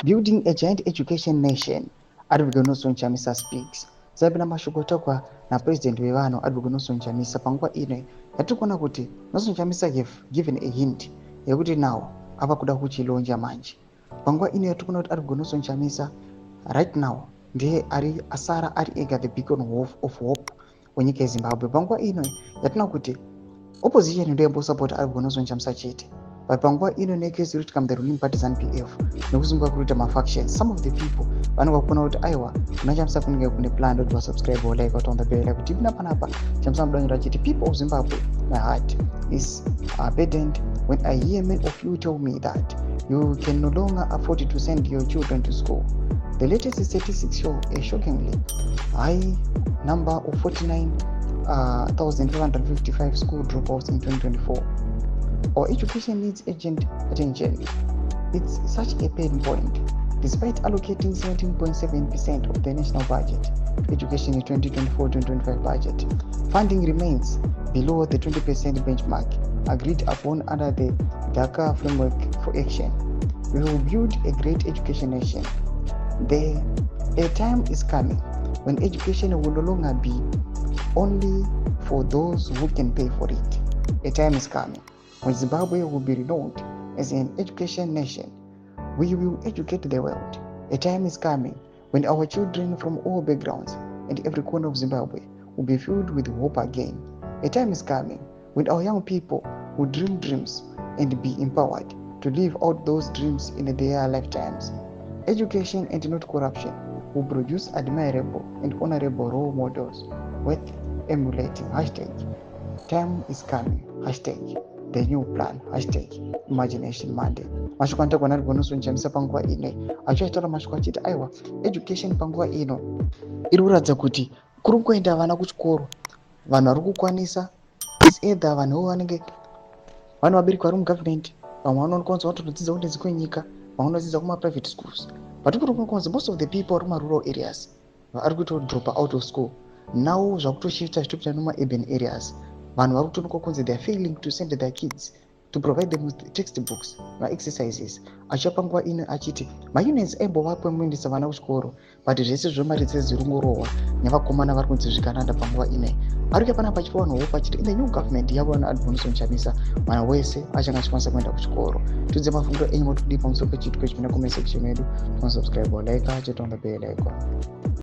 Building a giant education nation. NACHAMISA speaks. Zabina mashokotokwa na president wevano NACHAMISA panguwa ino yatikona kuti NACHAMISA have given a hint yakuti now ava kuda kuchilonja manje. Panguwa ino yatikona kuti NACHAMISA right now ndiye ari asara ari ega the beacon of hope wenyika yeZimbabwe. Panguwa ino yatina kuti opposition ndiye mbosupport NACHAMISA chete. But panguwa ino nekezi kuti kam the ruling party ZANU-PF nekuzunguka kuita mafactions. Some of the people vanokona kuti aiwa NACHAMISA kunenge kune plan kuti vasubscribe or like on the bell kuti ipina panapa CHAMISA mudanyira chiti people of Zimbabwe, my heart is burdened when I hear many of you tell me that you can no longer afford to send your children to school. The latest statistics show a shockingly high number of 49,555 school dropouts in 2024. Our education needs urgent attention. It's such a pain point. Despite allocating 17.7% of the national budget to education in 2024-2025 budget, funding remains below the 20% benchmark agreed upon under the Dhaka Framework for Action. We will build a great education nation. A time is coming when education will no longer be only for those who can pay for it. A time is coming when Zimbabwe will be renowned as an education nation. We will educate the world. A time is coming when our children from all backgrounds and every corner of Zimbabwe will be filled with hope again. A time is coming when our young people will dream dreams and be empowered to live out those dreams in their lifetimes. Education and not corruption will produce admirable and honorable role models worth emulating. Time is coming. The new plan. Imagination Monday. Mashukanta kwa NACHAMISA panguwa ino achaitaura mashoko achiti aiwa education panguwa ino iri kuratidza kuti kuri kuenda vana kuchikoro vanhu vari kukwanisa is either vanhuvo vanenge vane vabereki vari mugovernment, vamwe vanokwanisa kutodzidza kundedzi kwenyika, vamwe vanodzidza kuma private schools, but kuri kunokwanisa most of the people vari murural areas vari kutodropa out of school. Now zvakutoshifta zvichitopinda noma urban areas. Vanhu vari kutonoka kunzi they are failing to send their kids to provide them with textbooks na exercises. Achipa nguva ino achiti maunits aimbovakwe muendesa vana kuchikoro, but zvese zvomari dzezirongorohwa nevakomana vari kunzi zvikananda panguva inei. Ari kuya panapa achipa vanhu hope achiti in the new government yavo NACHAMISA mwana wese achanga achikwanisa kuenda kuchikoro. Tudze mafundo enyu motudi pamusoro pechiitiko chipinda comment section yedu. Subscribe or like, check on the bell icon.